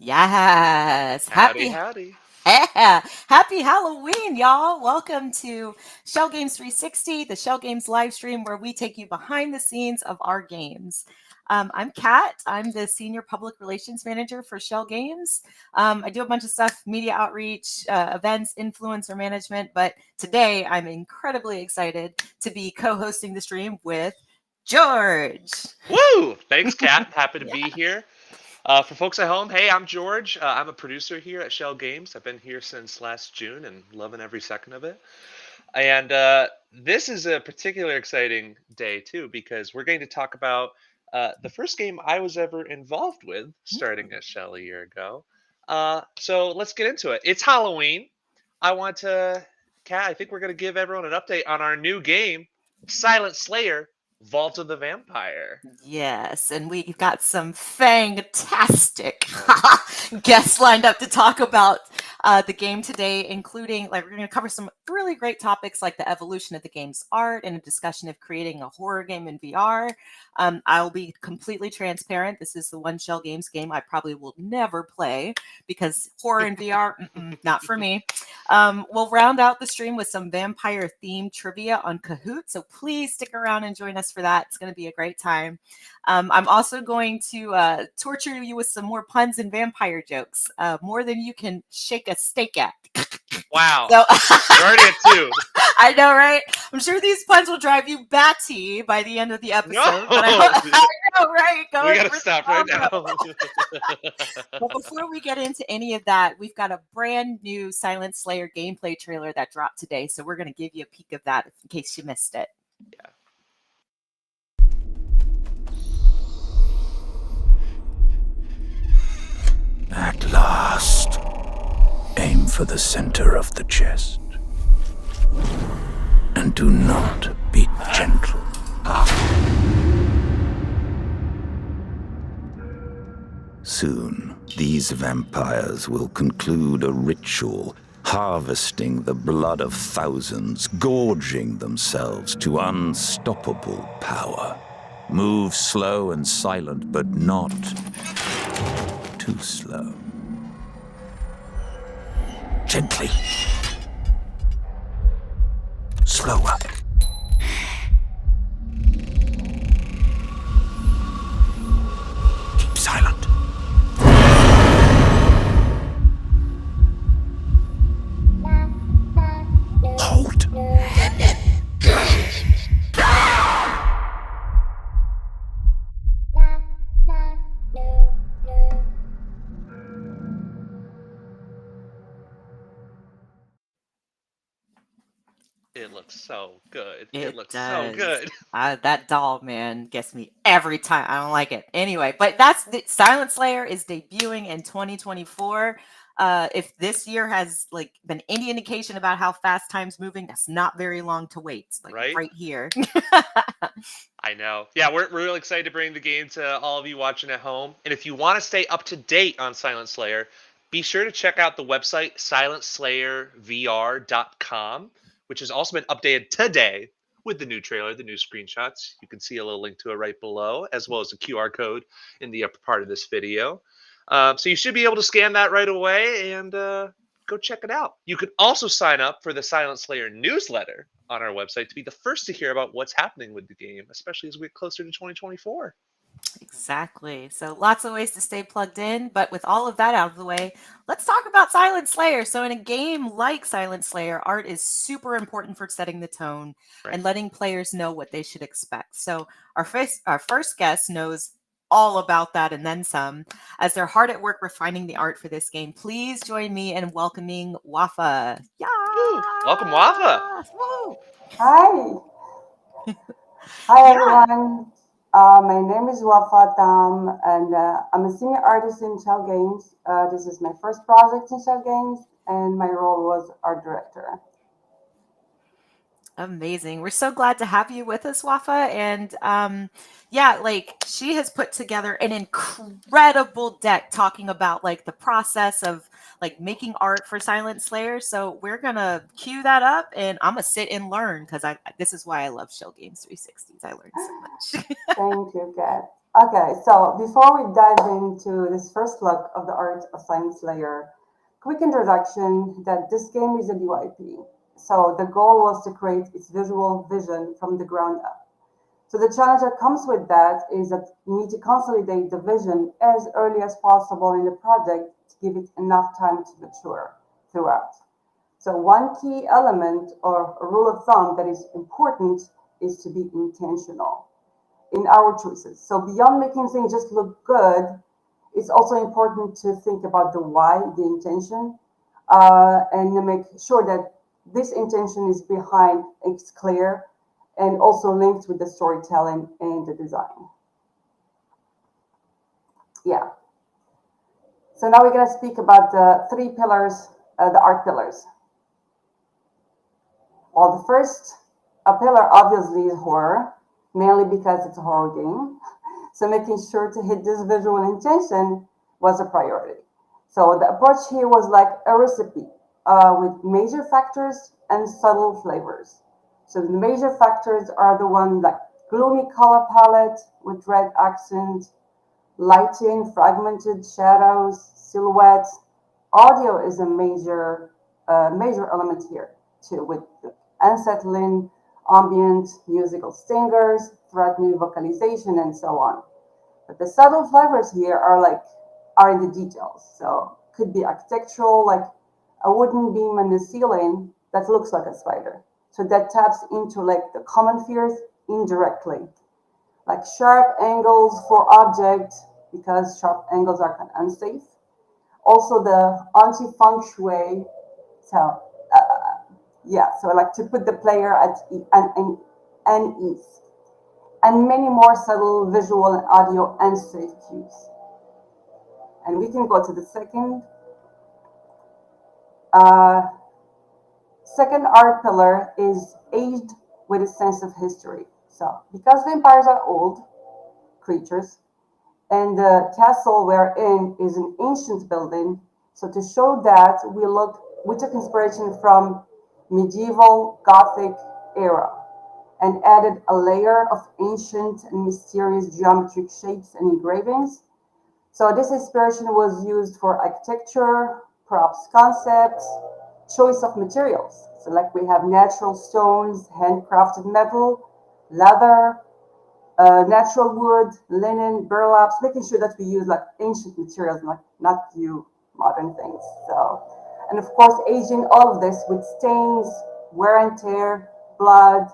Yes. Howdy, howdy. Happy Halloween, y'all. Welcome to Shell Games 360, the Shell Games live stream where we take you behind the scenes of our games. I'm Kat. I'm the Senior Public Relations Manager for Shell Games. I do a bunch of stuff, media outreach, events, influencer management, but today I'm incredibly excited to be co-hosting the stream with George. Woo! Thanks, Kat. Happy to Yeah. be here. For folks at home, hey, I'm George. I'm a producer here at Schell Games. I've been here since last June and loving every second of it. And this is a particularly exciting day, too, because we're going to talk about the first game I was ever involved with starting at Schell a year ago. So let's get into it. It's Halloween. I want to, Kat, I think we're going to give everyone an update on our new game, Silent Slayer Vault of the Vampire. Yes, and we've got some fantastic guests lined up to talk about the game today, including, like, we're going to cover some really great topics like the evolution of the game's art and a discussion of creating a horror game in VR. I'll be completely transparent. This is the one Shell Games game I probably will never play because horror in VR, not for me. We'll round out the stream with some vampire themed trivia on Kahoot. So please stick around and join us for that. It's going to be a great time. I'm also going to torture you with some more puns and vampire jokes, more than you can shake a steak at. Wow. So We're already at two. I know, right? I'm sure these puns will drive you batty by the end of the episode. But No! I know, right? We Going gotta for stop right the now. But before we get into any of that, we've got a brand new Silent Slayer gameplay trailer that dropped today. So we're going to give you a peek of that in case you missed it. Yeah. At last, aim for the center of the chest. And do not be gentle. Soon, these vampires will conclude a ritual, harvesting the blood of thousands, gorging themselves to unstoppable power. Move slow and silent, but not too slow. Gently. Slower. Keep silent. Hold. It looks so good. It It looks so does. good. That doll, man, gets me every time. I don't like it. Anyway, but that's the Silent Slayer is debuting in 2024. If this year has like been any indication about how fast time's moving, that's not very long to wait. It's like Right? right here. I know. Yeah, we're really excited to bring the game to all of you watching at home. And if you want to stay up to date on Silent Slayer, be sure to check out the website silentslayervr.com, which has also been updated today with the new trailer, the new screenshots. You can see a little link to it right below, as well as a QR code in the upper part of this video. So you should be able to scan that right away and go check it out. You can also sign up for the Silent Slayer newsletter on our website to be the first to hear about what's happening with the game, especially as we get closer to 2024. Exactly. So lots of ways to stay plugged in. But with all of that out of the way, let's talk about Silent Slayer. So in a game like Silent Slayer, art is super important for setting the tone Right. and letting players know what they should expect. So our first guest knows all about that and then some, as they're hard at work refining the art for this game. Please join me in welcoming Ouafae. Yeah. Woo! Welcome, Wafa. Woo! Hi. Hi, Yeah. everyone. My name is Ouafae Tam, and I'm a senior artist in Schell Games. This is my first project in Schell Games, and my role was art director. Amazing. We're so glad to have you with us, Wafa. And yeah, like she has put together an incredible deck talking about like the process of like making art for Silent Slayer. So we're gonna cue that up and I'm gonna sit and learn because I this is why I love Shell Games 360s. I learned so much. Thank you, Kat. Okay, so before we dive into this first look of the art of Silent Slayer, quick introduction that this game is a DYP. So the goal was to create its visual vision from the ground up. So the challenge that comes with that is that you need to consolidate the vision as early as possible in the project to give it enough time to mature throughout. So one key element or a rule of thumb that is important is to be intentional in our choices. So beyond making things just look good, it's also important to think about the why, the intention, and to make sure that this intention is behind, it's clear, and also linked with the storytelling and the design. Yeah. So now we're going to speak about the three pillars, the art pillars. Well, the first pillar obviously is horror, mainly because it's a horror game. So making sure to hit this visual intention was a priority. So the approach here was like a recipe with major factors and subtle flavors. So the major factors are the one like gloomy color palette with red accent, lighting, fragmented shadows, silhouettes. Audio is a major element here too, with the unsettling ambient musical stingers, threatening vocalization, and so on. But the subtle flavors here are in the details. So could be architectural, like a wooden beam in the ceiling that looks like a spider. So that taps into like the common fears indirectly, like sharp angles for objects because sharp angles are kind of unsafe. Also the anti-feng shui. So yeah, so I like to put the player at ease, and many more subtle visual and audio and safe cues. And we can go to the uh, second art pillar is aged with a sense of history. So because vampires are old creatures and the castle we're in is an ancient building, so to show that we took inspiration from medieval Gothic era and added a layer of ancient and mysterious geometric shapes and engravings. So this inspiration was used for architecture, props concepts, choice of materials. So like we have natural stones, handcrafted metal, leather, natural wood, linen, burlaps, making sure that we use like ancient materials, not new modern things. So, and of course, aging all of this with stains, wear and tear, blood.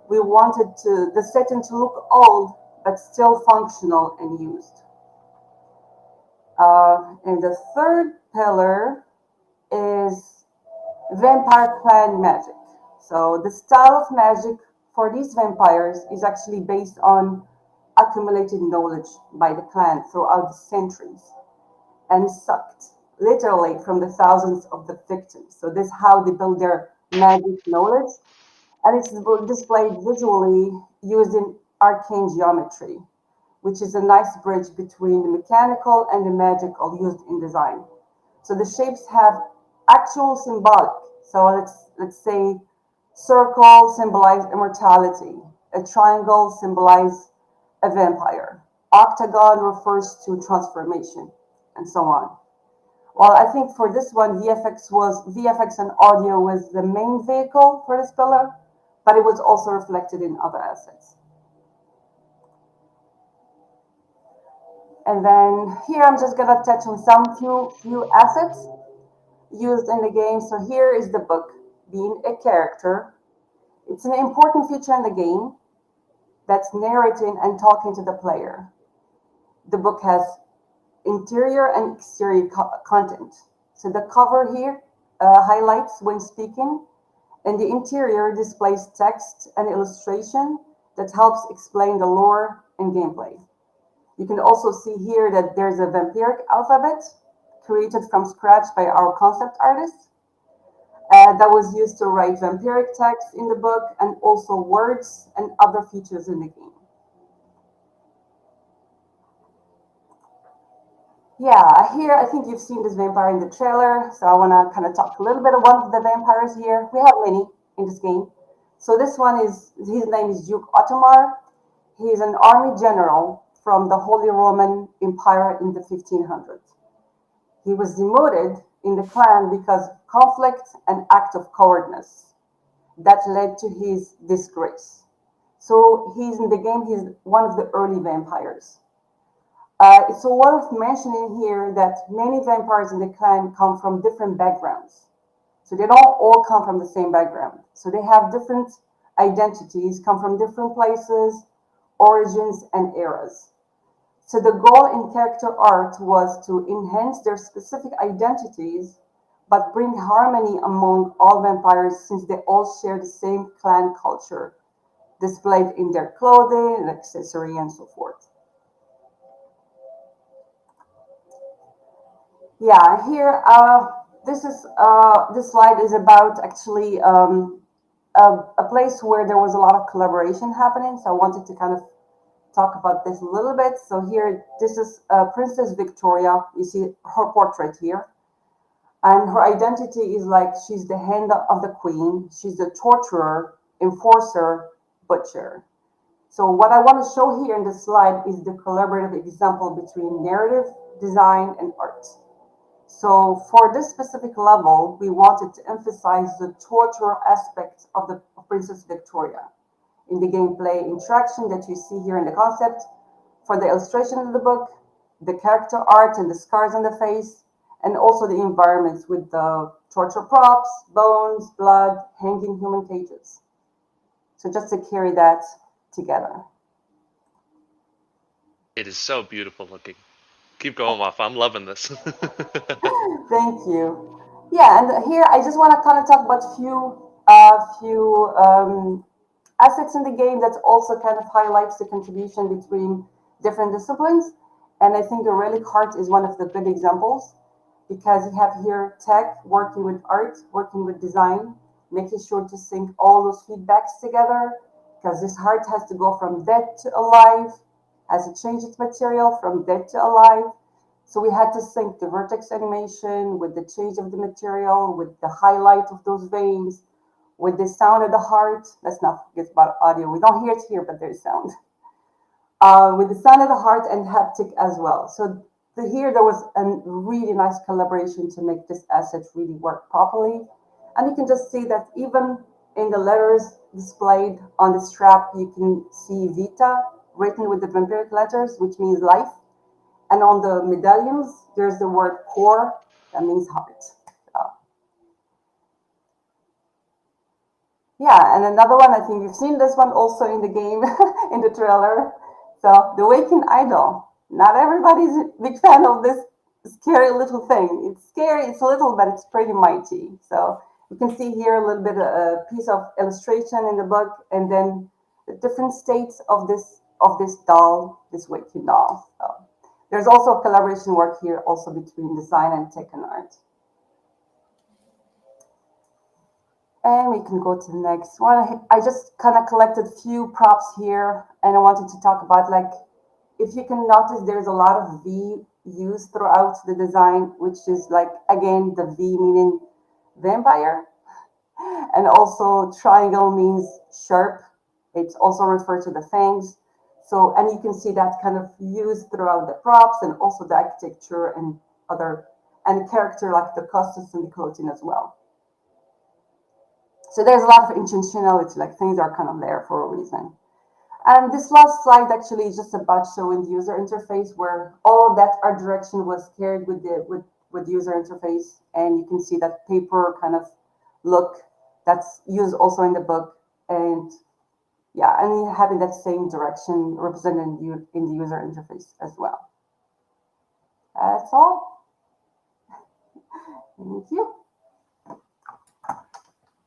We wanted the setting to look old, but still functional and used. And the third pillar is vampire clan magic. So the style of magic for these vampires is actually based on accumulated knowledge by the clan throughout the centuries and sucked literally from the thousands of the victims. So this is how they build their magic knowledge, and it's displayed visually using arcane geometry, which is a nice bridge between the mechanical and the magical used in design. So the shapes have actual symbolic. So let's say circle symbolize immortality, a triangle symbolize a vampire, octagon refers to transformation, and so on. Well, I think for this one, VFX and audio was the main vehicle for this pillar, but it was also reflected in other assets. And then here I'm just gonna touch on some few assets used in the game. So here is the book, being a character. It's an important feature in the game that's narrating and talking to the player. The book has interior and exterior content. So the cover here highlights when speaking, and the interior displays text and illustration that helps explain the lore and gameplay. You can also see here that there's a vampiric alphabet created from scratch by our concept artist that was used to write vampiric text in the book and also words and other features in the game. Yeah, here I think you've seen this vampire in the trailer, so I want to kind of talk a little bit of one of the vampires here. We have many in this game. So this one his name is Duke Ottomar. He is an army general from the Holy Roman Empire in the 1500s. He was demoted in the clan because of conflict and act of cowardness that led to his disgrace. So he's in the game, he's one of the early vampires. It's worth mentioning here that many vampires in the clan come from different backgrounds. So they don't all come from the same background. So they have different identities, come from different places, origins, and eras. So the goal in character art was to enhance their specific identities, but bring harmony among all vampires since they all share the same clan culture, displayed in their clothing and accessory and so forth. Yeah, here, this slide is about actually a place where there was a lot of collaboration happening. So I wanted to kind of talk about this a little bit. So here, this is Princess Victoria. You see her portrait here. And her identity is like she's the hand of the queen. She's the torturer, enforcer, butcher. So what I want to show here in this slide is the collaborative example between narrative, design, and art. So for this specific level, we wanted to emphasize the torture aspect of the Princess Victoria in the gameplay interaction that you see here in the concept, for the illustration of the book, the character art and the scars on the face, and also the environments with the torture props, bones, blood, hanging human cages. So just to carry that together. It is so beautiful looking. Keep going, Ouafae. I'm loving this. Thank you. Yeah, and here I just want to kind of talk about few assets in the game that also kind of highlights the contribution between different disciplines. And I think the relic heart is one of the good examples because you have here tech working with art, working with design, making sure to sync all those feedbacks together because this heart has to go from dead to alive, has to change its material from dead to alive. So we had to sync the vertex animation with the change of the material, with the highlight of those veins, with the sound of the heart. Let's not forget about audio. We don't hear it here, but there's sound. With the sound of the heart and haptic as well. So here there was a really nice collaboration to make this asset really work properly. And you can just see that even in the letters displayed on the strap, you can see Vita written with the vampiric letters, which means life. And on the medallions, there's the word core, that means heart. So, yeah, and another one, I think you've seen this one also in the game, in the trailer. So, the Waking Idol. Not everybody's a big fan of this scary little thing. It's scary, it's little, but it's pretty mighty. So, you can see here a little bit a piece of illustration in the book, and then the different states of this doll, this Waking doll. So, there's also collaboration work here also between design and tech and art. And we can go to the next one. I just kind of collected a few props here and I wanted to talk about, like, if you can notice, there's a lot of V used throughout the design, which is like, again, the V meaning vampire. And also triangle means sharp. It's also referred to the fangs. So, and you can see that kind of used throughout the props and also the architecture and character like the costumes and the clothing as well. So there's a lot of intentionality, like things are kind of there for a reason. And this last slide actually is just about showing the user interface where all of that art direction was carried with the user interface. And you can see that paper kind of look that's used also in the book. And yeah, and having that same direction represented in the user interface as well. That's all. Thank you.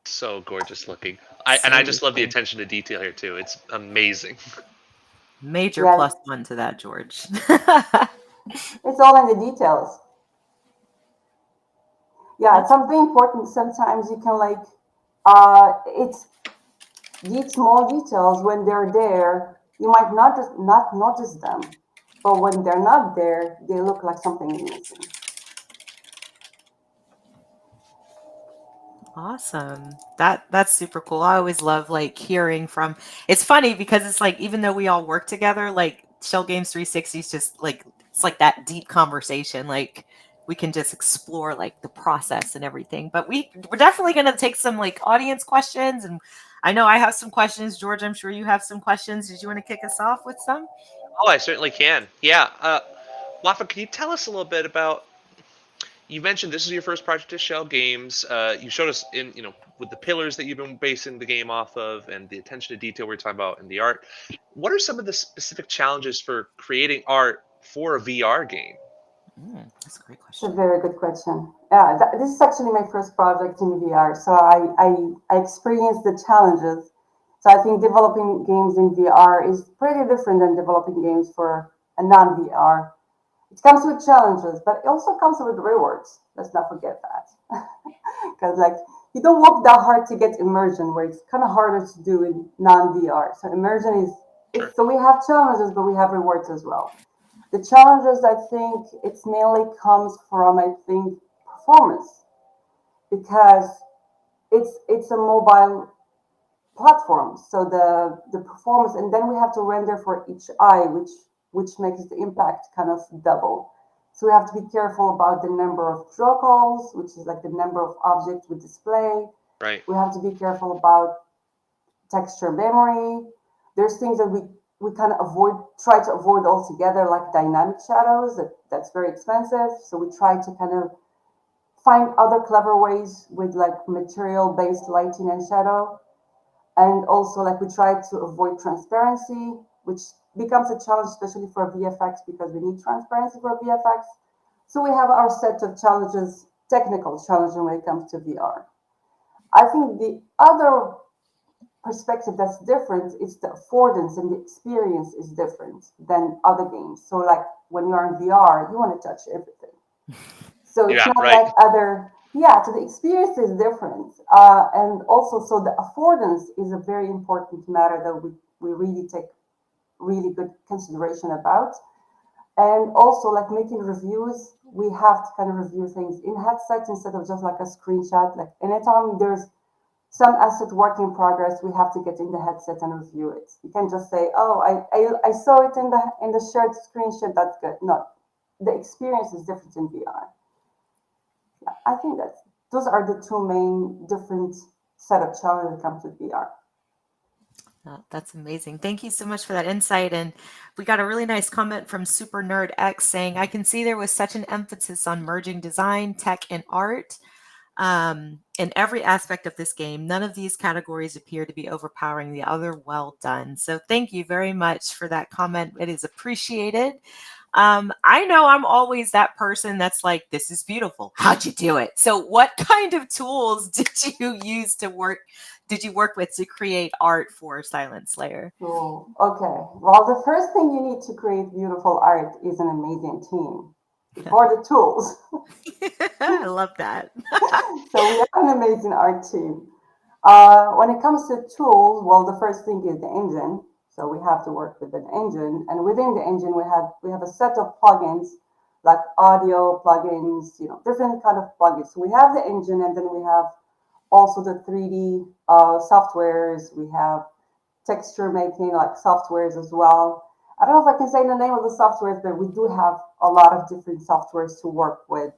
So gorgeous looking. I just love the attention to detail here too. It's amazing. Major Yeah. plus one to that, George. It's all in the details. Yeah, it's something important. Sometimes you can like, it's these small details when they're there, you might not notice them, but when they're not there, they look like something is missing. Awesome. That's super cool. I always love like hearing from. It's funny because it's like even though we all work together, like Shell Games 360 is just like it's like that deep conversation. Like we can just explore like the process and everything. But we're definitely going to take some like audience questions, and I know I have some questions. George, I'm sure you have some questions. Did you want to kick us off with some? Oh, I certainly can. Yeah. Wafa, can you tell us a little bit about? You mentioned this is your first project at Shell Games. You showed us in, with the pillars that you've been basing the game off of, and the attention to detail we are talking about in the art. What are some of the specific challenges for creating art for a VR game? That's a great It's a question. very good question. Yeah, this is actually my first project in VR, so I experienced the challenges. So I think developing games in VR is pretty different than developing games for a non-VR. It comes with challenges, but it also comes with rewards. Let's not forget that. Because like you don't work that hard to get immersion, where it's kind of harder to do in non-VR. So immersion is Sure. it's so we have challenges, but we have rewards as well. The challenges, I think, it's mainly comes from, I think, performance, because it's a mobile platform. So the performance, and then we have to render for each eye, which makes the impact kind of double. So we have to be careful about the number of draw calls, which is like the number of objects we display. Right. We have to be careful about texture memory. There's things that we kind of try to avoid altogether, like dynamic shadows. That's very expensive. So we try to kind of find other clever ways with like material-based lighting and shadow. And also, like, we try to avoid transparency, which becomes a challenge, especially for VFX, because we need transparency for VFX. So we have our set of challenges, technical challenges when it comes to VR. I think the other perspective that's different is the affordance, and the experience is different than other games. So like when you're in VR, you want to touch everything. So it's Yeah. not Right. like other, yeah, so the experience is different. And also, so the affordance is a very important matter that we really take really good consideration about. And also, like making reviews, we have to kind of review things in headsets instead of just like a screenshot. Like anytime there's some asset work in progress, we have to get in the headset and review it. You can just say, "Oh, I saw it in the shared screenshot. That's good." No, the experience is different in VR. Yeah, I think that those are the two main different set of challenges that comes with VR. Oh, that's amazing. Thank you so much for that insight. And we got a really nice comment from Super Nerd X saying, I can see there was such an emphasis on merging design, tech, and art in every aspect of this game. None of these categories appear to be overpowering the other. Well done. So thank you very much for that comment. It is appreciated. I know I'm always that person that's like, this is beautiful. How'd you do it? So what kind of tools did you use to work? Did you work with to create art for Silent Slayer? So, okay. Well, the first thing you need to create beautiful art is an amazing team before the tools. I love that. So we have an amazing art team. When it comes to tools, well, the first thing is the engine. So we have to work with an engine, and within the engine, we have a set of plugins like audio plugins, different kind of plugins. So we have the engine, and then we have also the 3D softwares. We have texture making like softwares as well. I don't know if I can say the name of the softwares, but we do have a lot of different softwares to work with,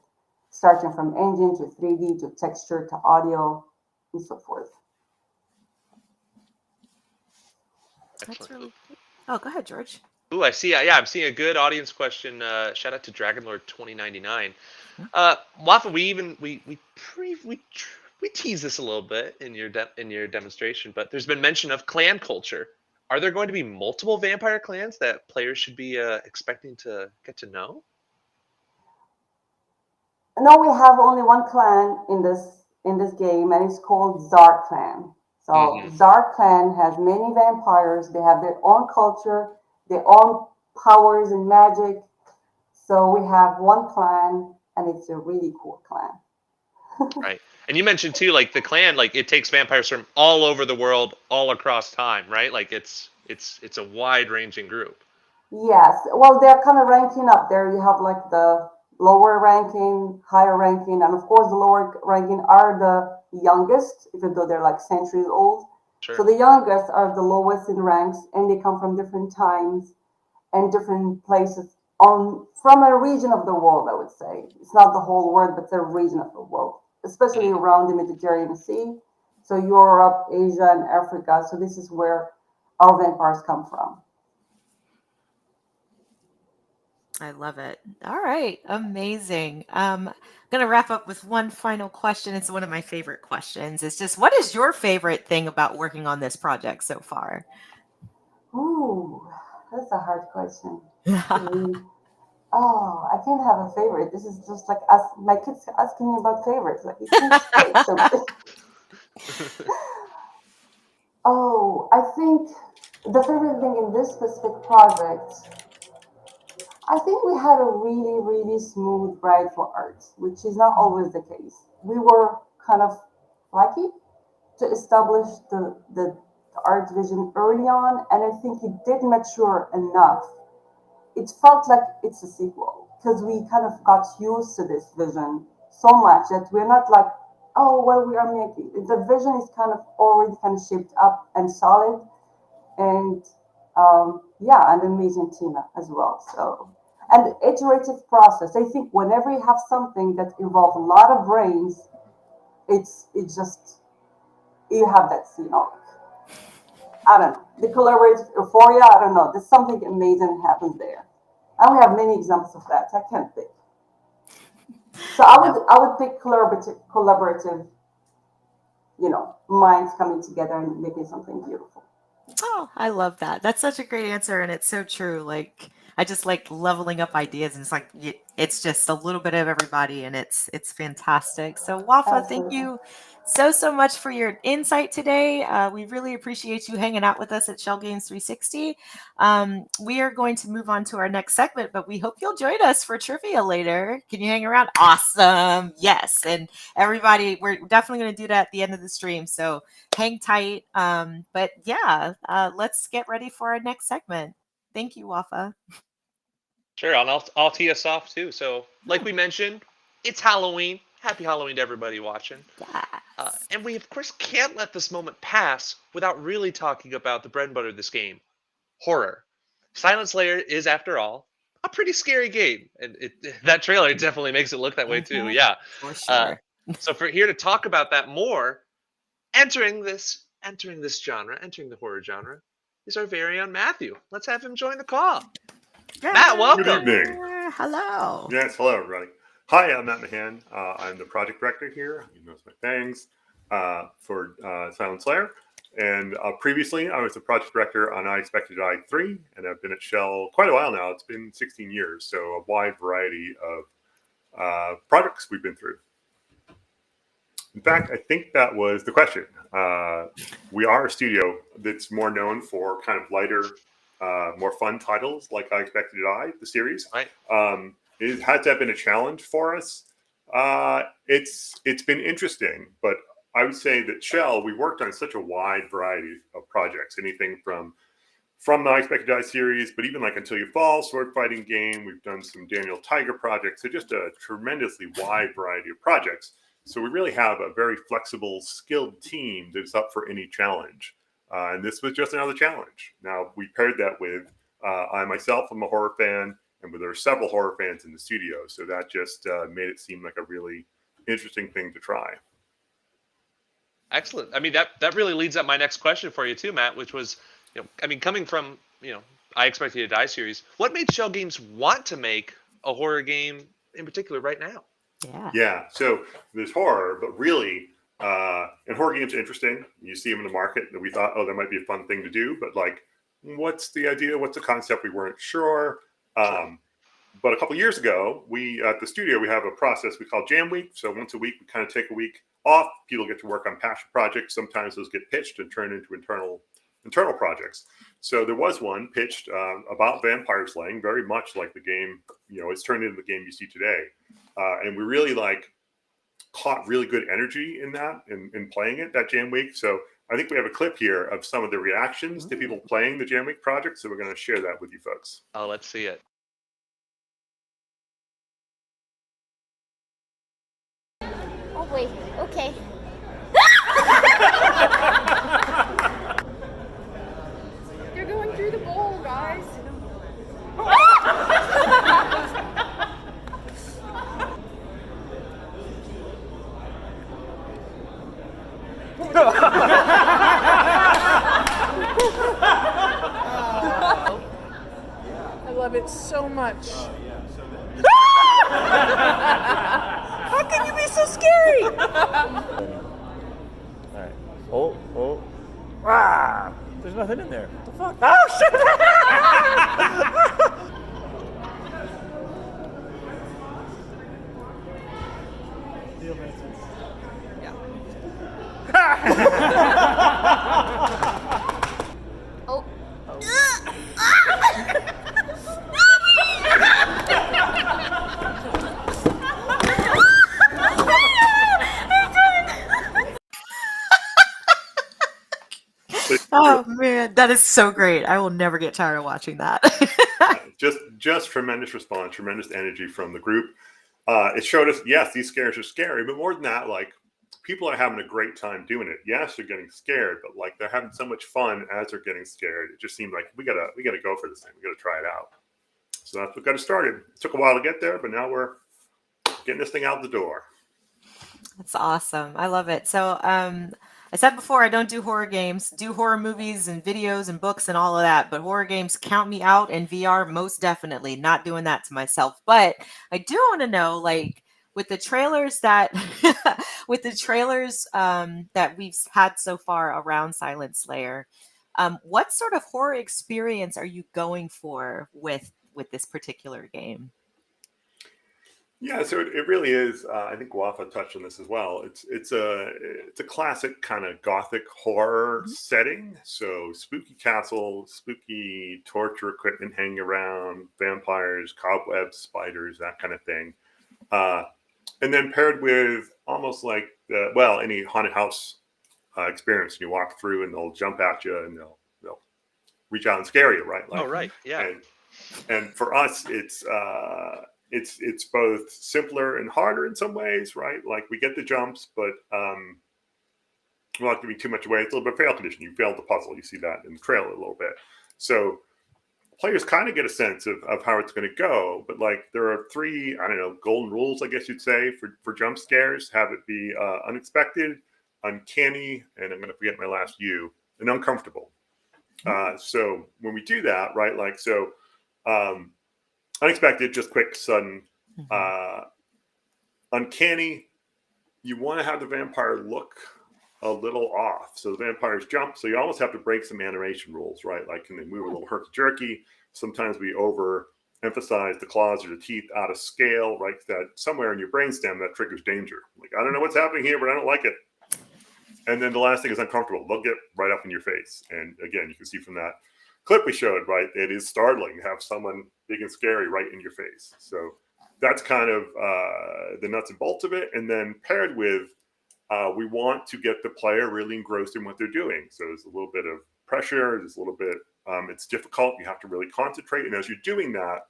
starting from engine to 3D to texture to audio and so forth. That's Excellent. really. Oh, go ahead, George. Ooh, I see. Yeah, I'm seeing a good audience question. Shout out to Dragonlord 2099. Wafa, we tease this a little bit in your demonstration, but there's been mention of clan culture. Are there going to be multiple vampire clans that players should be expecting to get to know? No, we have only one clan in this game, and it's called Zar Clan. So Hmm. Zar Clan has many vampires. They have their own culture, their own powers and magic. So we have one clan, and it's a really cool clan. Right. And you mentioned too, like the clan, like it takes vampires from all over the world, all across time, right? Like it's a wide ranging group. Yes, well, they're kind of ranking up there. You have like the lower ranking, higher ranking, and of course, the lower ranking are the youngest, even though they're like centuries old. So Sure. the youngest are the lowest in ranks, and they come from different times. and different places from a region of the world, I would say. It's not the whole world, but a region of the world, especially around the Mediterranean Sea. So Europe, Asia, and Africa. So this is where our vampires come from. I love it. All right, amazing. Going to wrap up with one final question. It's one of my favorite questions. It's just, what is your favorite thing about working on this project so far? Ooh, that's a hard question. Actually, oh, I can't have a favorite. This is just like my kids asking me about favorites. Like, you can't pick something. Oh, I think the favorite thing in this specific project, I think we had a really, really smooth ride for art, which is not always the case. We were kind of lucky to establish the art vision early on, and I think it did mature enough. It felt like it's a sequel because we kind of got used to this vision so much that we're not like, oh, well, we are making the vision is kind of already kind of shaped up and solid, and yeah, an amazing team as well. So, and iterative process. I think whenever you have something that involves a lot of brains, it just you have that I don't know, the collaborative euphoria. I don't know. There's something amazing happens there, and we have many examples of that. I can't pick. So I would pick collaborative, minds coming together and making something beautiful. Oh, I love that. That's such a great answer, and it's so true. Like, I just like leveling up ideas, and it's like it's just a little bit of everybody, and it's fantastic. So, Wafa, thank Absolutely. you so much for your insight today. We really appreciate you hanging out with us at Schell Games 360. We are going to move on to our next segment, but we hope you'll join us for trivia later. Can you hang around? Awesome. Yes, and everybody, we're definitely going to do that at the end of the stream. So hang tight. But yeah, let's get ready for our next segment. Thank you, Wafa. Sure, and I'll tee us off too. So, like we mentioned, it's Halloween. Happy Halloween to everybody watching. Yes. And we, of course, can't let this moment pass without really talking about the bread and butter of this game, horror. Silent Slayer is, after all, a pretty scary game, and that trailer definitely makes it look that way too. Mhm. Yeah. For sure. So for here to talk about that more, entering this genre, entering the horror genre, is our very own Matthew. Let's have him join the call. Matt, welcome. Good evening. Hello. Yes, hello, everybody. Hi, I'm Matt Mahan. I'm the project director here. You know my things for Silent Slayer. And previously, I was the project director on I Expected to Die 3, and I've been at Shell quite a while now. It's been 16 years, so a wide variety of projects we've been through. In fact, I think that was the question. We are a studio that's more known for kind of lighter, more fun titles like I Expected to Die, the series. Right. Has that been a challenge for us? It's been interesting, but I would say that Shell, we worked on such a wide variety of projects, anything from the I Expected to Die series, but even like Until You Fall, sword fighting game. We've done some Daniel Tiger projects, so just a tremendously wide variety of projects. So we really have a very flexible, skilled team that's up for any challenge. And this was just another challenge. Now, we paired that with, I myself am a horror fan, and there are several horror fans in the studio. So that just made it seem like a really interesting thing to try. Excellent. I mean, that really leads up my next question for you too, Matt, which was, coming from, I Expected to Die series, what made Schell Games want to make a horror game in particular right now? Yeah. So there's horror, but really, and horror games are interesting. You see them in the market, and we thought, oh, that might be a fun thing to do. But like, what's the idea? What's the concept? We weren't sure. But a couple years ago, we at the studio, we have a process we call Jam Week. So once a week, we kind of take a week off. People get to work on passion projects. Sometimes those get pitched and turned into internal projects. So there was one pitched about vampire slaying, very much like the game, it's turned into the game you see today. And we really caught really good energy in that, in playing it that Jam Week. So I think we have a clip here of some of the reactions to people playing the Jam Week project. So we're going to share that with you folks. Oh, let's see it. Oh, wait. Okay. They're going through the bowl, guys. love it so much. How can you be so scary? Alright. Oh. Ah! There's nothing in there. What the fuck? Oh, shit! Oh. Oh man, that is so great. I will never get tired of watching that. just tremendous response, tremendous energy from the group. It showed us, yes, these scares are scary, but more than that, like people are having a great time doing it. Yes, they're getting scared, but like they're having so much fun as they're getting scared. It just seemed like we gotta go for this thing. We gotta try it out. So that's what got us started. It took a while to get there, but now we're getting this thing out the door. That's awesome. I love it. So I said before, I don't do horror games, do horror movies and videos and books and all of that, but horror games count me out, and VR most definitely not doing that to myself. But I do want to know, like, with the trailers that that we've had so far around Silent Slayer, what sort of horror experience are you going for with this particular game? Yeah, so it really is. I think Ouafae touched on this as well. It's a classic kind of gothic horror setting. So spooky castle, spooky torture equipment hanging around, vampires, cobwebs, spiders, that kind of thing. And then paired with almost like any haunted house experience. You walk through and they'll jump at you and they'll reach out and scare you, right? Like, Oh, right, yeah. And for us, it's both simpler and harder in some ways, right? Like we get the jumps, but without giving too much away, it's a little bit fail condition. You failed the puzzle. You see that in the trailer a little bit. So players kind of get a sense of how it's going to go, but like there are 3, golden rules, I guess you'd say, for jump scares. Have it be unexpected, uncanny, and I'm going to forget my last U, and uncomfortable. So when we do that, right, like so. Unexpected, just quick, sudden. Uncanny, you want to have the vampire look a little off. So the vampires jump, so you almost have to break some animation rules, right? Like, can they move a little herky-jerky? Sometimes we overemphasize the claws or the teeth out of scale, right? That somewhere in your brainstem, that triggers danger. Like, I don't know what's happening here, but I don't like it. And then the last thing is uncomfortable. They'll get right up in your face. And again, you can see from that clip we showed, right, it is startling to have someone big and scary right in your face. So that's kind of the nuts and bolts of it. And then paired with, we want to get the player really engrossed in what they're doing. So there's a little bit of pressure, there's a little bit, it's difficult, you have to really concentrate. And as you're doing that,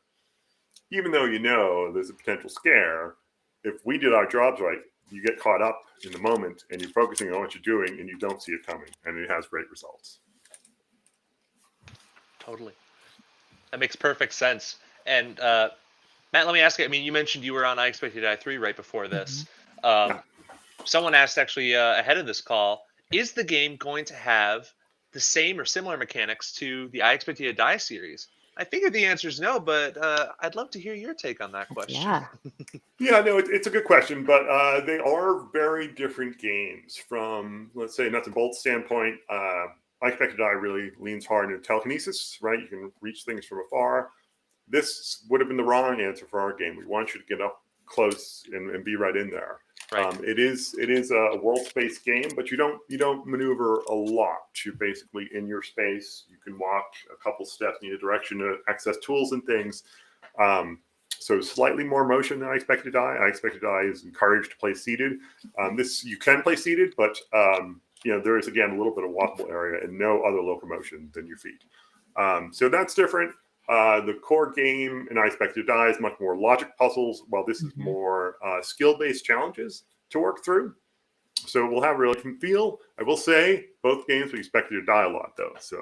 even though you know there's a potential scare, if we did our jobs right, you get caught up in the moment and you're focusing on what you're doing and you don't see it coming, and it has great results. Totally. That makes perfect sense. And Matt, let me ask you, I mean, you mentioned you were on I Expected to Die 3 right before this. Someone asked actually ahead of this call, is the game going to have the same or similar mechanics to the I Expected to Die series? I figured the answer is no, but I'd love to hear your take on that question. Yeah, no, it's a good question, but they are very different games from, let's say, nuts and bolts standpoint. I Expected to Die really leans hard into telekinesis, right? You can reach things from afar. This would have been the wrong answer for our game. We want you to get up close and be right in there. Right. It is a world space game, but you don't maneuver a lot. You're basically in your space. You can walk a couple steps in either direction to access tools and things. So slightly more motion than I Expected to Die. I Expected to Die is encouraged to play seated. This you can play seated, but there is, again, a little bit of walkable area and no other locomotion than your feet. So that's different. The core game in I Expected to Die is much more logic puzzles, while this is more skill-based challenges to work through. So we'll have a really different feel. I will say, both games we Expected to Die a lot, though. So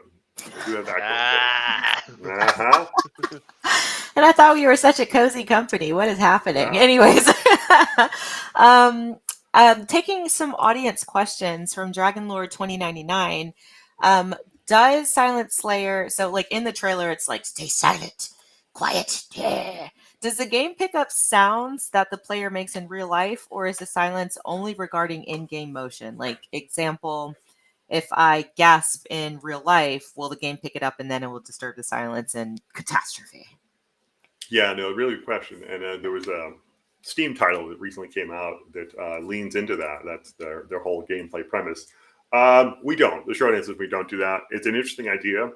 we'll do that. And I thought we were such a cozy company. What is happening? Anyways, taking some audience questions from Dragonlord 2099. Does Silent Slayer, so like in the trailer, it's like, stay silent, Quiet. Yeah. Does the game pick up sounds that the player makes in real life, or is the silence only regarding in-game motion? Like, example, if I gasp in real life, will the game pick it up and then it will disturb the silence and catastrophe? Yeah, no, really good question. And there was a Steam title that recently came out that leans into that. That's their whole gameplay premise. We don't. The short answer is we don't do that. It's an interesting idea.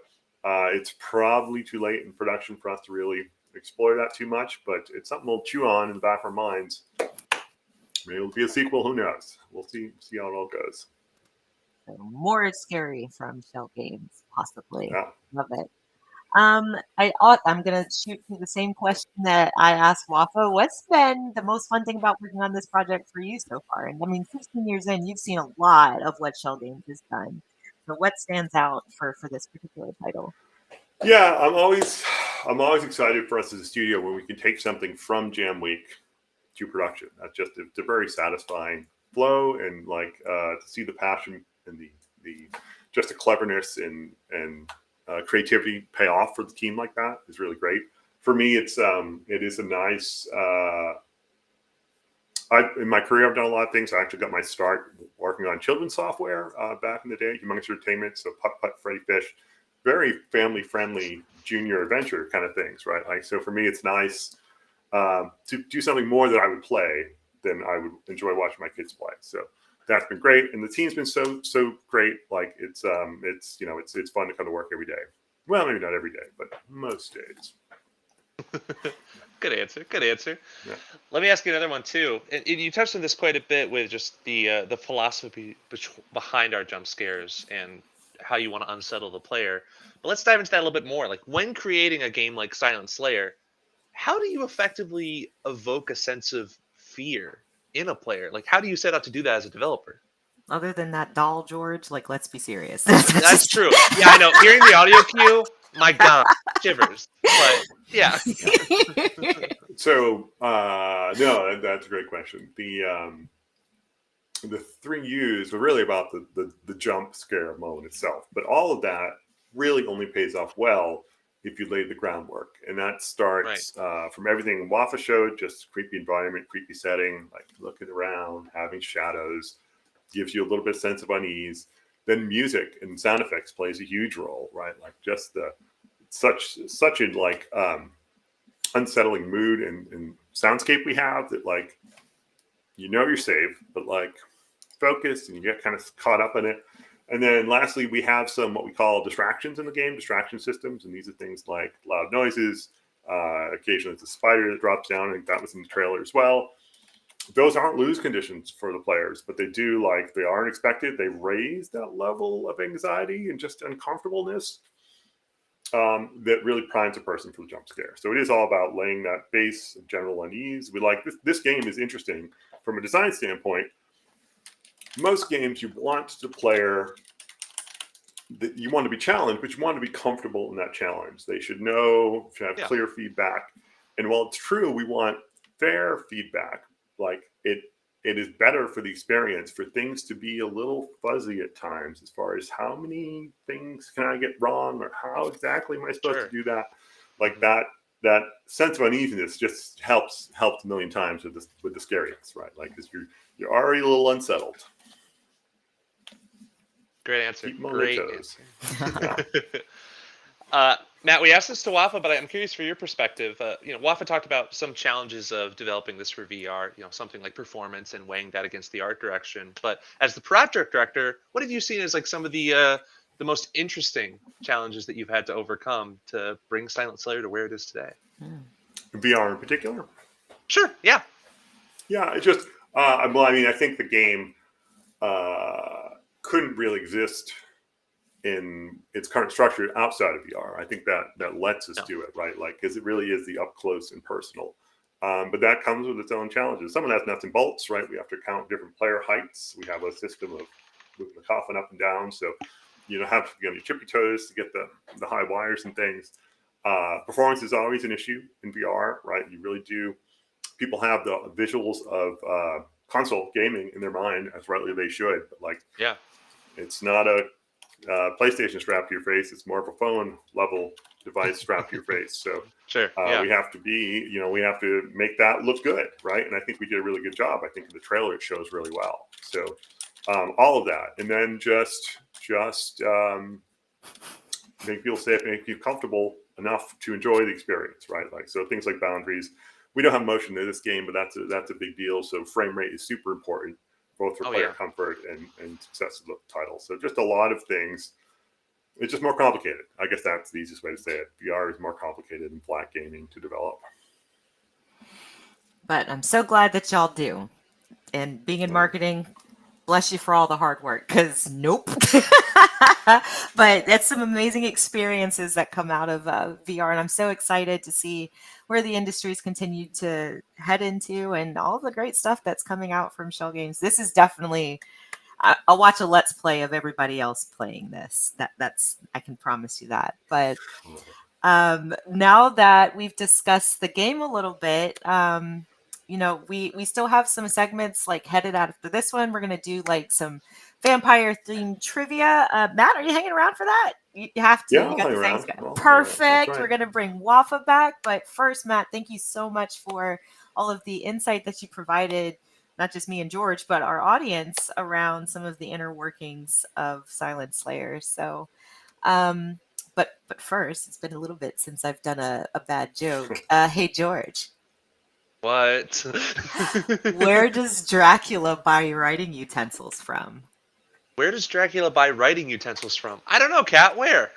It's probably too late in production for us to really explore that too much, but it's something we'll chew on in the back of our minds. Maybe it'll be a sequel. Who knows? We'll see how it all goes. So more scary from Schell Games, possibly. Yeah. Love it. I'm gonna shoot you the same question that I asked Ouafae. What's been the most fun thing about working on this project for you so far? And I mean, 15 years in, you've seen a lot of what Schell Games has done. So what stands out for this particular title? Yeah, I'm always excited for us as a studio when we can take something from Jam Week to production. That's just it's a very satisfying flow, and like to see the passion and the just the cleverness and creativity pay off for the team like that is really great. For me, it is a nice. In my career, I've done a lot of things. I actually got my start working on children's software back in the day, Humongous Entertainment, so Putt Putt, Freddy Fish, very family-friendly junior adventure kind of things, right? Like, so for me, it's nice to do something more that I would play than I would enjoy watching my kids play. So that's been great, and the team's been so great. Like it's fun to come to work every day. Well, maybe not every day, but most days. Good answer. Good answer. Yeah. Let me ask you another one too. And you touched on this quite a bit with just the philosophy behind our jump scares and how you want to unsettle the player. But let's dive into that a little bit more. Like when creating a game like Silent Slayer, how do you effectively evoke a sense of fear in a player? Like how do you set out to do that as a developer? Other than that doll, George, like let's be serious. That's true. Yeah, I know. Hearing the audio cue, my God, shivers. But yeah. So no, that's a great question. The 3 U's were really about the jump scare moment itself, but all of that really only pays off well if you lay the groundwork, and that starts from everything Ouafae showed, just creepy environment, creepy setting, like looking around, having shadows, gives you a little bit of sense of unease. Then music and sound effects plays a huge role, right? Like just such a like unsettling mood and soundscape we have that like you're safe, but like focused and you get kind of caught up in it. And then lastly, we have some what we call distractions in the game, distraction systems, and these are things like loud noises. Occasionally, it's a spider that drops down. I think that was in the trailer as well. Those aren't lose conditions for the players, but they aren't expected. They raise that level of anxiety and just uncomfortableness that really primes a person for the jump scare. So it is all about laying that base of general unease. We like this game is interesting from a design standpoint. Most games you want the player that you want to be challenged, but you want to be comfortable in that challenge. They should have clear feedback. And while it's true, we want fair feedback. Like it is better for the experience for things to be a little fuzzy at times as far as how many things can I get wrong or how exactly am I supposed to do that? Like that sense of uneasiness just helps a million times with the scariness, right? Like because you're already a little unsettled. Great answer. Keep them on Great their toes. Matt, we asked this to Ouafae, but I'm curious for your perspective. Ouafae talked about some challenges of developing this for VR. Something like performance and weighing that against the art direction. But as the project director, what have you seen as like some of the most interesting challenges that you've had to overcome to bring Silent Slayer to where it is today? VR in particular? Sure. Yeah. Yeah. It just I think the game couldn't really exist in its current structure outside of VR. I think that lets us do it, right? Like, because it really is the up close and personal. But that comes with its own challenges. Some of that's nuts and bolts, right? We have to count different player heights. We have a system of moving the coffin up and down. So you don't have to be on your tippy toes to get the high wires and things. Performance is always an issue in VR, right? You really do. People have the visuals of console gaming in their mind, as rightly they should. But like, it's not a PlayStation strapped to your face. It's more of a phone level device strapped to your face. So Sure. we have to be, we have to make that look good, right? And I think we did a really good job. I think in the trailer it shows really well. So all of that, and then just make people safe, make you comfortable enough to enjoy the experience, right? Like, so things like boundaries. We don't have motion in this game, but that's a big deal. So frame rate is super important, both for player comfort and success of the title. So just a lot of things. It's just more complicated. I guess that's the easiest way to say it. VR is more complicated than flat gaming to develop. But I'm so glad that y'all do. And being in marketing, bless you for all the hard work, because nope. But that's some amazing experiences that come out of VR. And I'm so excited to see where the industry's continued to head into and all the great stuff that's coming out from Schell Games. This is definitely, I'll watch a Let's Play of everybody else playing this. That's I can promise you that. But now that we've discussed the game a little bit, we still have some segments like headed out after this one. We're going to do like some vampire themed trivia. Matt, are you hanging around for that? You have to. Yeah, You got I'll the hang things around. going. That's Perfect. right. We're going to bring Ouafae back. But first, Matt, thank you so much for all of the insight that you provided, not just me and George, but our audience around some of the inner workings of Silent Slayer. So, but first, it's been a little bit since I've done a bad joke. Hey, George. What? Where does Dracula buy writing utensils from? Where does Dracula buy writing utensils from? I don't know, Kat. Where?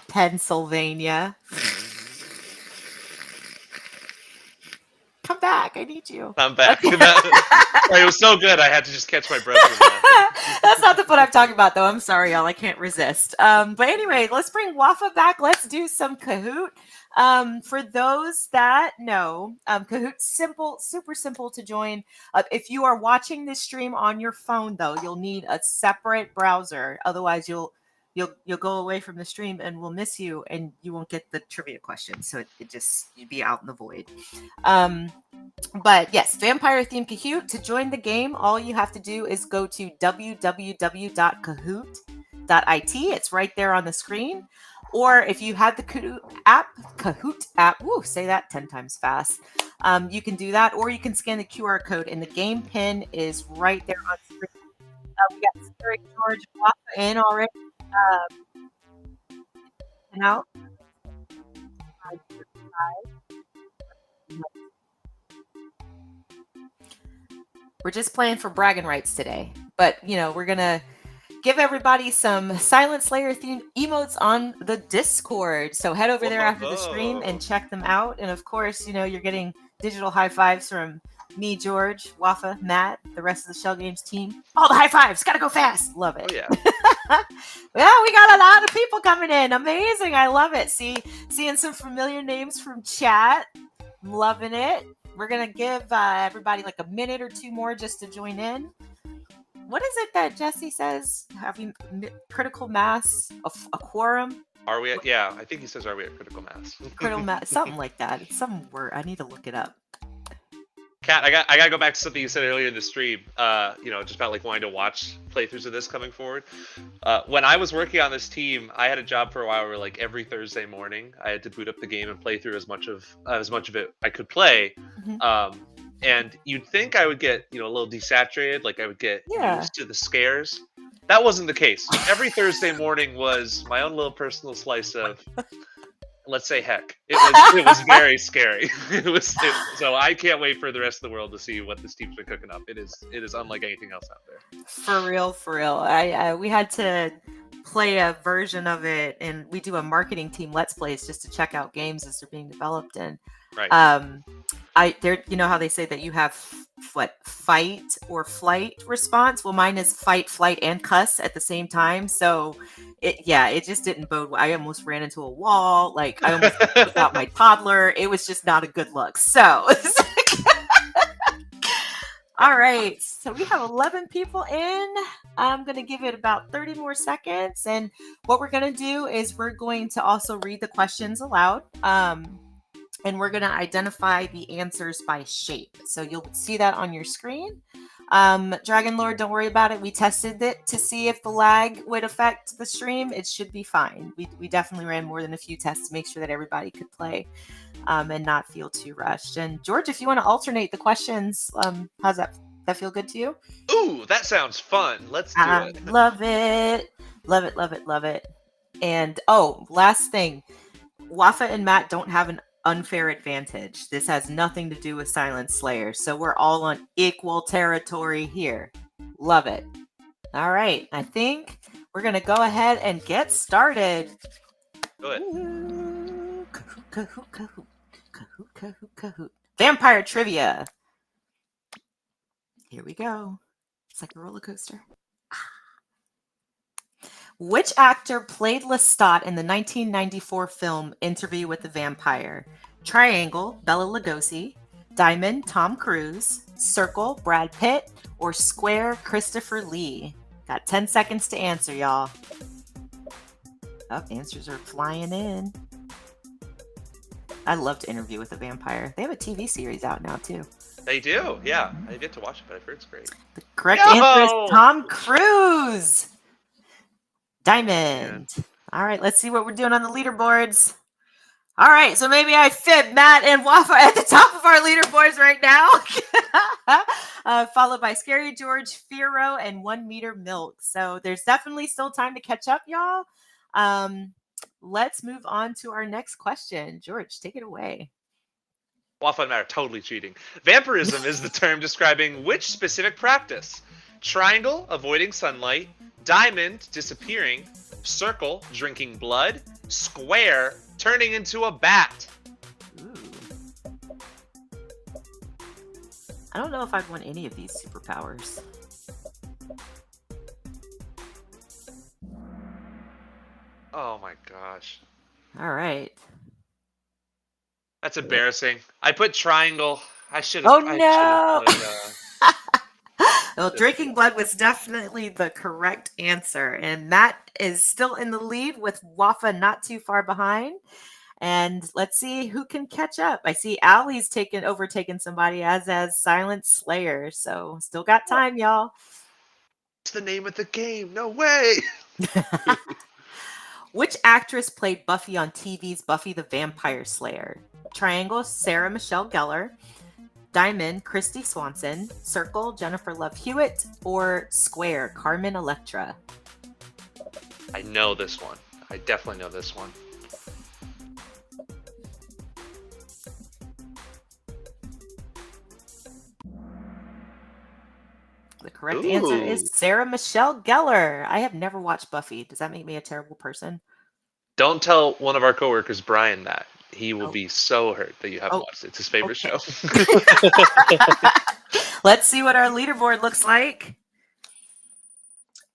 Pennsylvania. Come back. I need you. I'm back. Okay. It was so good, I had to just catch my breath. That's not the one I'm talking about, though. I'm sorry, y'all. I can't resist. But anyway, let's bring Ouafae back. Let's do some Kahoot. For those that know, Kahoot's simple, super simple to join. If you are watching this stream on your phone, though, you'll need a separate browser. Otherwise, you'll go away from the stream and we'll miss you and you won't get the trivia questions. So you'd be out in the void. But yes, vampire themed Kahoot. To join the game, all you have to do is go to www.kahoot.it. It's right there on the screen. Or if you have the Kahoot app, say that 10 times fast. You can do that, or you can scan the QR code, and the game pin is right there on screen. We got Sarah, George, Ouafae in already. And out. We're just playing for bragging rights today, but we're gonna give everybody some Silent Slayer themed emotes on the Discord. So head over there after the stream and check them out. And of course, you're getting digital high fives from me, George, Ouafae, Matt, the rest of the Schell Games team. All the high fives. Gotta go fast. Love it. Oh, yeah. Yeah, we got a lot of people coming in. Amazing. I love it. Seeing some familiar names from chat. I'm loving it. We're going to give everybody like a minute or two more just to join in. What is it that Jesse says? Having critical mass, a quorum? Are we at, yeah, I think he says, are we at critical mass? Critical mass, something like that. It's some word. I need to look it up. Kat, I got to go back to something you said earlier in the stream, just about like wanting to watch playthroughs of this coming forward. When I was working on this team, I had a job for a while where like every Thursday morning I had to boot up the game and play through as much of it I could play. Mm-hmm. And you'd think I would get, a little desaturated, like I would get used to the scares. That wasn't the case. Every Thursday morning was my own little personal slice of, let's say, heck. It was very scary. So I can't wait for the rest of the world to see what this team's been cooking up. It is unlike anything else out there. For real. We had to play a version of it, and we do a marketing team Let's Plays just to check out games as they're being developed. And right. How they say that you have fight or flight response. Well, mine is fight, flight, and cuss at the same time. So it just didn't bode well. I almost ran into a wall. Like I almost took out my toddler. It was just not a good look. So all right. So we have 11 people in. I'm going to give it about 30 more seconds. And what we're going to do is we're going to also read the questions aloud. And we're going to identify the answers by shape. So you'll see that on your screen. Dragon Lord, don't worry about it. We tested it to see if the lag would affect the stream. It should be fine. We definitely ran more than a few tests to make sure that everybody could play and not feel too rushed. And George, if you want to alternate the questions, how's that? That feel good to you? Ooh, that sounds fun. Let's do it. Love it. Love it, love it, love it. And last thing. Ouafae and Matt don't have an unfair advantage. This has nothing to do with Silent Slayer. So we're all on equal territory here. Love it. All right. I think we're going to go ahead and get started. Do it. Ooh, Kahoot, Kahoot, Kahoot, Kahoot, Kahoot. Vampire trivia. Here we go. It's like a roller coaster. Which actor played Lestat in the 1994 film Interview with the Vampire? Triangle, Bela Lugosi. Diamond, Tom Cruise. Circle, Brad Pitt. Or Square, Christopher Lee? Got 10 seconds to answer, y'all. Answers are flying in. I love to Interview with a Vampire. They have a TV series out now, too. They do, yeah. I get to watch it, but I've heard it's great. The correct answer is Tom Cruise. Diamond. All right, let's see what we're doing on the leaderboards. All right, so maybe I fit Matt and Ouafae at the top of our leaderboards right now. Followed by Scary George, Firo, and 1 Meter Milk. So there's definitely still time to catch up, y'all. Let's move on to our next question. George, take it away. Ouafae and Matt are totally cheating. Vampirism is the term describing which specific practice? Triangle, avoiding sunlight. Diamond, disappearing. Circle, drinking blood. Square, turning into a bat. Ooh. I don't know if I'd want any of these superpowers. Oh my gosh. All right. That's embarrassing. I put triangle. I should have. Oh no! Put, well, drinking blood was definitely the correct answer, and Matt is still in the lead with Ouafae not too far behind. And let's see who can catch up. I see Allie's overtaken somebody, as Silent Slayer. So still got time, y'all. What's the name of the game? No way. Which actress played Buffy on TV's Buffy the Vampire Slayer? Triangle, Sarah Michelle Gellar. Diamond, Christy Swanson. Circle, Jennifer Love Hewitt. Or Square, Carmen Electra? I know this one. I definitely know this one. The correct answer is Sarah Michelle Gellar. I have never watched Buffy. Does that make me a terrible person? Don't tell one of our coworkers, Brian, that. He will be so hurt that you haven't watched it. It's his favorite show. Let's see what our leaderboard looks like.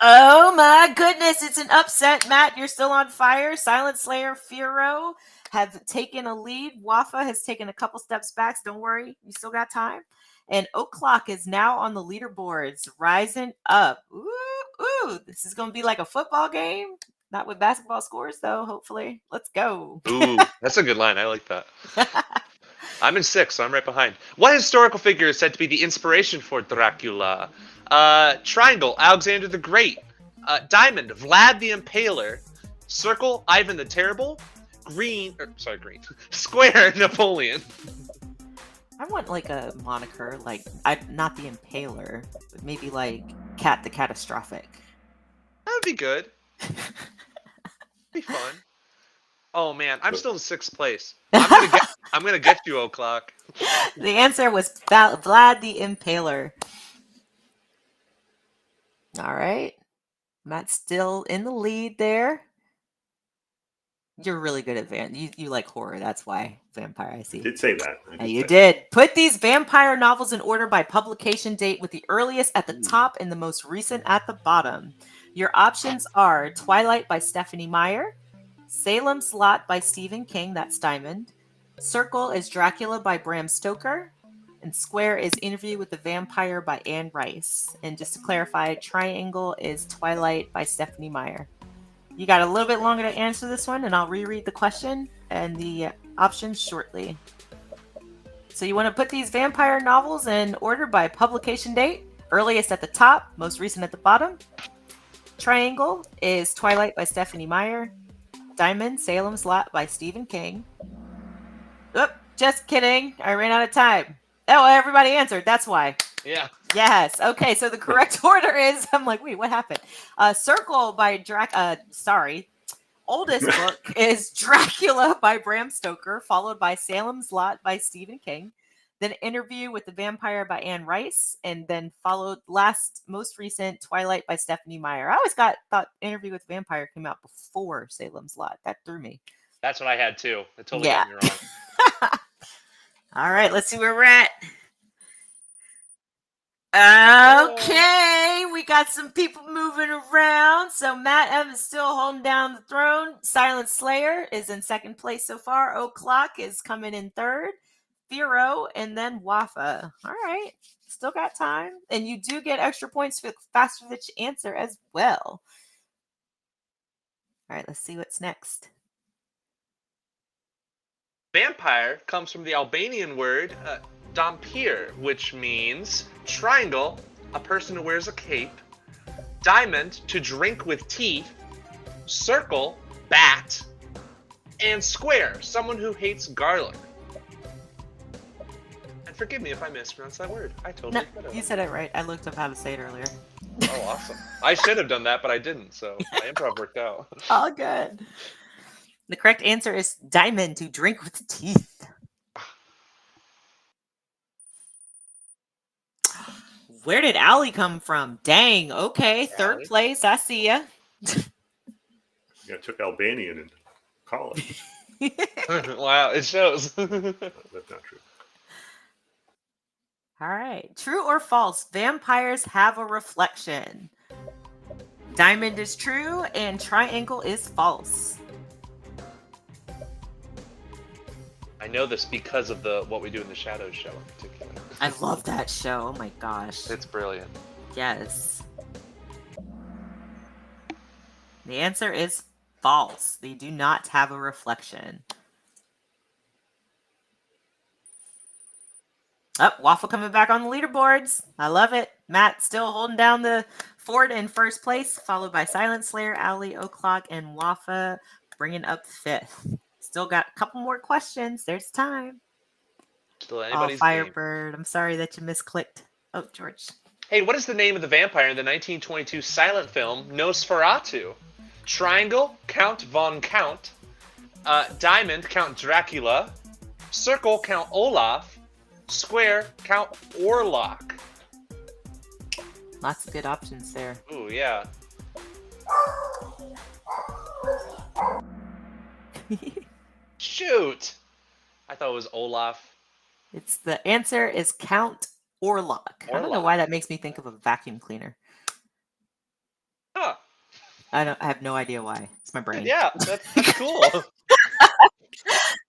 Oh my goodness, it's an upset. Matt, you're still on fire. Silent Slayer, Firo have taken a lead. Ouafae has taken a couple steps back. Don't worry, you still got time. And O'Clock is now on the leaderboards, rising up. Ooh, this is going to be like a football game. Not with basketball scores, though, hopefully. Let's go. Ooh, that's a good line. I like that. I'm in 6th, so I'm right behind. What historical figure is said to be the inspiration for Dracula? Triangle, Alexander the Great. Diamond, Vlad the Impaler. Circle, Ivan the Terrible. Square, Napoleon. I want like a moniker, like not the Impaler, but maybe like Cat the Catastrophic. That would be good. Be fun. Oh man, I'm still in 6th place. I'm gonna get you, O'Clock. The answer was Vlad the Impaler. All right, Matt's still in the lead there. You're really good at you like horror. That's why vampire. I see. I did say that. You did. Put these vampire novels in order by publication date, with the earliest at the top and the most recent at the bottom. Your options are Twilight by Stephanie Meyer, Salem's Lot by Stephen King, that's Diamond, Circle is Dracula by Bram Stoker, and Square is Interview with the Vampire by Anne Rice. And just to clarify, Triangle is Twilight by Stephanie Meyer. You got a little bit longer to answer this one, and I'll reread the question and the options shortly. So you want to put these vampire novels in order by publication date? Earliest at the top, most recent at the bottom. Triangle is Twilight by Stephanie Meyer. Diamond, Salem's Lot by Stephen King. Oop, just kidding. I ran out of time. Oh, everybody answered. That's why. Yeah. Yes. Okay, so the correct order is, I'm like, wait, what happened? Circle by Oldest book is Dracula by Bram Stoker, followed by Salem's Lot by Stephen King. Then Interview with the Vampire by Anne Rice, and then followed most recent Twilight by Stephanie Meyer. I always thought Interview with the Vampire came out before Salem's Lot. That threw me. That's what I had too. It totally got me wrong. All right, let's see where we're at. Okay, we got some people moving around. So Matt M is still holding down the throne. Silent Slayer is in second place so far. O'Clock is coming in third. Firo, and then Ouafae. All right, still got time. And you do get extra points for the faster that you answer as well. All right, let's see what's next. Vampire comes from the Albanian word dampir, which means triangle, a person who wears a cape, diamond, to drink with teeth, circle, bat, and square, someone who hates garlic. And forgive me if I mispronounced that word. I totally could have. You said it right. I looked up how to say it earlier. Oh, awesome. I should have done that, but I didn't, so my improv worked out. All good. The correct answer is diamond, to drink with teeth. Where did Allie come from? Dang. Okay, third place. I see ya. Yeah, I took Albanian in college. Wow, it shows. That's not true. All right. True or false? Vampires have a reflection. Diamond is true and triangle is false. I know this because of the What We Do in the Shadows show in particular. I love that show. Oh my gosh. It's brilliant. Yes. The answer is false. They do not have a reflection. Oh, Ouafae coming back on the leaderboards. I love it. Matt still holding down the fort in first place, followed by Silent Slayer, Allie, O'Clock, and Ouafae bringing up fifth. Still got a couple more questions. There's time. Still anybody's game. Firebird. I'm sorry that you misclicked. Oh, George. Hey, what is the name of the vampire in the 1922 silent film Nosferatu? Triangle, Count von Count. Diamond, Count Dracula. Circle, Count Olaf. Square, Count Orlok. Lots of good options there. Ooh, yeah. Shoot! I thought it was Olaf. The answer is Count Orlok. I don't know why that makes me think of a vacuum cleaner. Huh. I have no idea why. It's my brain. Yeah, that's cool.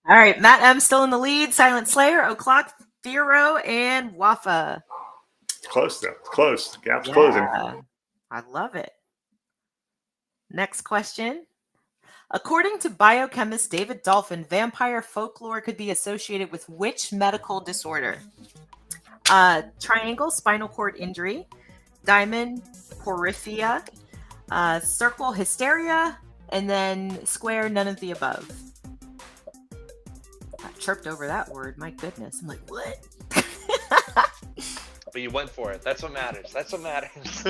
All right, Matt M still in the lead. Silent Slayer, O'Clock, Firo, and Ouafae. It's close though. It's close. The gap's closing. I love it. Next question. According to biochemist David Dolphin, vampire folklore could be associated with which medical disorder? Triangle, spinal cord injury. Diamond, porphyria. Circle, hysteria. And then square, none of the above. I tripped over that word. My goodness. I'm like, what? But you went for it. That's what matters. That's what matters.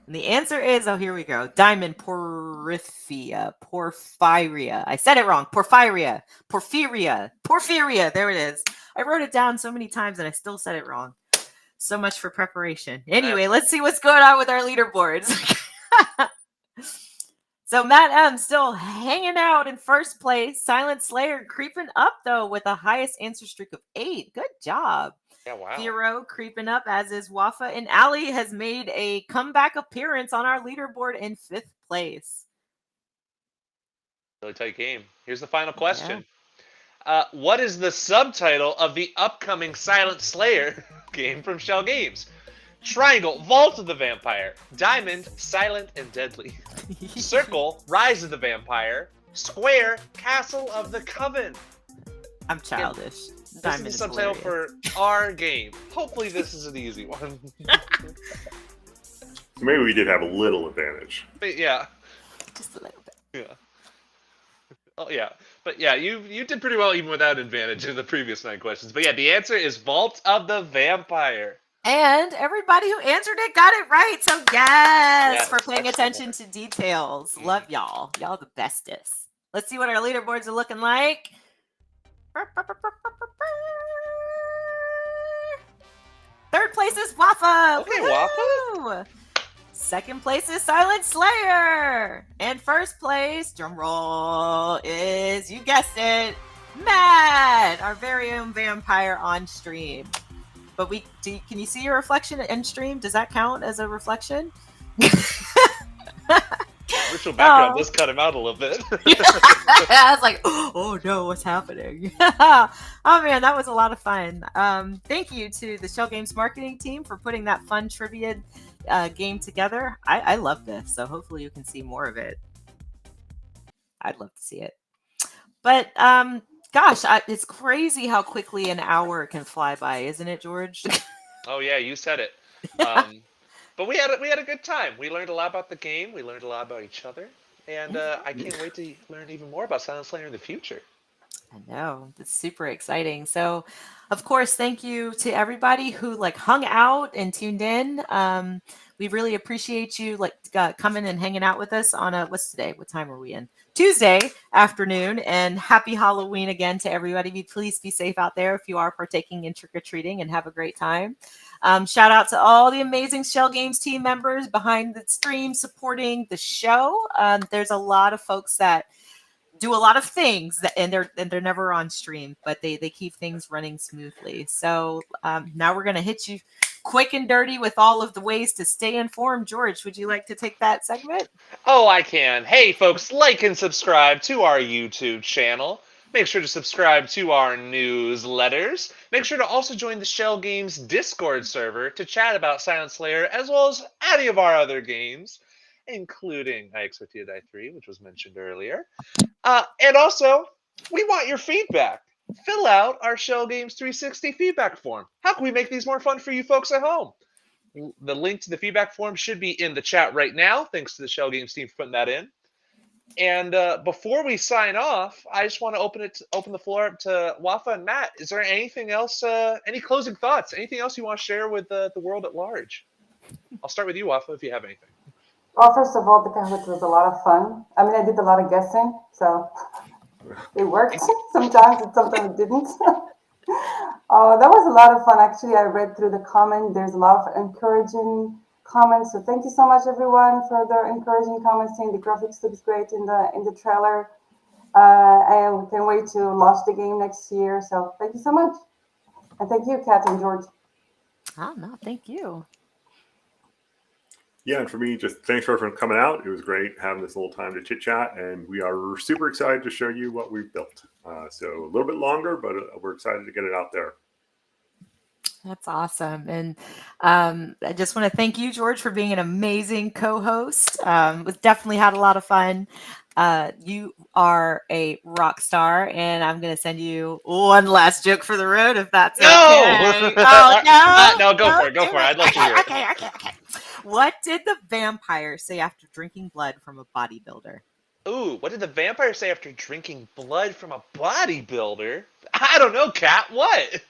And the answer is, oh, here we go. Diamond, porphyria. I said it wrong. Porphyria. There it is. I wrote it down so many times and I still said it wrong. So much for preparation. Anyway, let's see what's going on with our leaderboards. So Matt M still hanging out in first place. Silent Slayer creeping up, though, with the highest answer streak of 8. Good job. Yeah, wow. Firo creeping up, as is Ouafae. And Allie has made a comeback appearance on our leaderboard in 5th place. Really tight game. Here's the final question. Yeah. What is the subtitle of the upcoming Silent Slayer game from Schell Games? Triangle, Vault of the Vampire. Diamond, Silent and Deadly. Circle, Rise of the Vampire. Square, Castle of the Coven. I'm childish. This Diamond is is the subtitle hilarious. for our game. Hopefully this is an easy one. So maybe we did have a little advantage. But yeah. Just a little bit. Yeah. Oh yeah. But yeah, you did pretty well even without advantage in the previous 9 questions. But yeah, the answer is Vault of the Vampire. And everybody who answered it got it right. So yes, for paying excellent. attention to details. Love y'all. Y'all the bestest. Let's see what our leaderboards are looking like. Third place is Ouafae. Okay, Woohoo! Second place is Silent Slayer. And first place, drum roll, is, you guessed it, Matt, our very own vampire on stream. But can you see your reflection in stream? Does that count as a reflection? Virtual background does cut him out a little bit. I was like, oh no, what's happening? Oh man, that was a lot of fun. Thank you to the Schell Games marketing team for putting that fun trivia game together. I love this, so hopefully you can see more of it. I'd love to see it. But gosh, it's crazy how quickly an hour can fly by, isn't it, George? Oh yeah, you said it. But we had a good time. We learned a lot about the game. We learned a lot about each other, and I can't wait to learn even more about Silent Slayer in the future. I know, it's super exciting. So, of course, thank you to everybody who hung out and tuned in. We really appreciate you coming and hanging out with us on what's today? What time are we in? Tuesday afternoon. And happy Halloween again to everybody. Please be safe out there if you are partaking in trick-or-treating, and have a great time. Shout out to all the amazing Schell Games team members behind the stream supporting the show. There's a lot of folks that do a lot of things and they're never on stream, but they keep things running smoothly. So now we're going to hit you quick and dirty with all of the ways to stay informed. George, would you like to take that segment? Oh, I can. Hey, folks, like and subscribe to our YouTube channel. Make sure to subscribe to our newsletters. Make sure to also join the Schell Games Discord server to chat about Silent Slayer, as well as any of our other games, including I Expect You to Die 3, which was mentioned earlier. And also, we want your feedback. Fill out our Schell Games 360 feedback form. How can we make these more fun for you folks at home? The link to the feedback form should be in the chat right now. Thanks to the Schell Games team for putting that in. And before we sign off, I just want to open the floor up to Ouafae and Matt. Is there anything else? Any closing thoughts? Anything else you want to share with the world at large? I'll start with you, Ouafae, if you have anything. Well, first of all, the Kahoot was a lot of fun. I mean, I did a lot of guessing, so it worked sometimes, and sometimes it didn't. That was a lot of fun. Actually, I read through the comment. There's a lot of encouraging comments. So thank you so much, everyone, for the encouraging comments. Saying the graphics looks great in the trailer, and we can't wait to launch the game next year. So thank you so much, and thank you, Kat and George. Oh no, thank you. Yeah, and for me, just thanks for everyone coming out. It was great having this little time to chit chat, and we are super excited to show you what we've built. So a little bit longer, but we're excited to get it out there. That's awesome. And I just want to thank you, George, for being an amazing co-host. We've definitely had a lot of fun. You are a rock star, and I'm going to send you one last joke for the road, if that's okay. Oh, no. No, go for it. I'd love to hear it. Okay. What did the vampire say after drinking blood from a bodybuilder? Ooh, what did the vampire say after drinking blood from a bodybuilder? I don't know, Kat. What?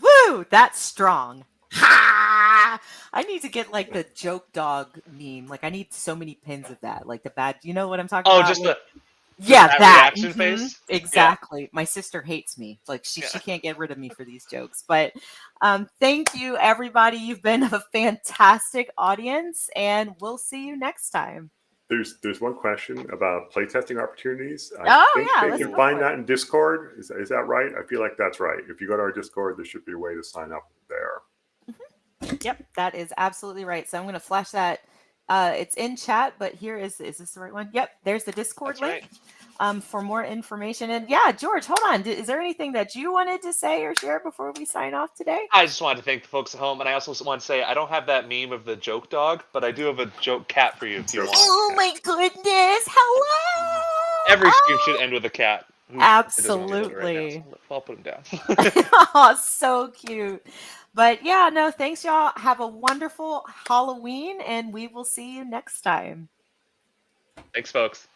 Woo, that's strong. Ha! I need to get the joke dog meme. I need so many pins of that. The bad. You know what I'm talking about? Oh, just that reaction face. Exactly. Yeah. My sister hates me. She can't get rid of me for these jokes. But thank you, everybody. You've been a fantastic audience, and we'll see you next time. There's one question about playtesting opportunities. I think you can find that in Discord. Is that right? I feel like that's right. If you go to our Discord, there should be a way to sign up there. Mm-hmm. Yep, that is absolutely right. So I'm going to flash that. It's in chat, but here is this the right one? Yep, there's the Discord link. Right. For more information. And yeah, George, hold on. Is there anything that you wanted to say or share before we sign off today? I just wanted to thank the folks at home, and I also want to say I don't have that meme of the joke dog, but I do have a joke cat for you if you want. Oh my goodness! Hello. Every stream should end with a cat. He doesn't want me to put it right now, Absolutely. so I'll put him down. Oh, so cute. But yeah, no, thanks, y'all. Have a wonderful Halloween, and we will see you next time. Thanks, folks.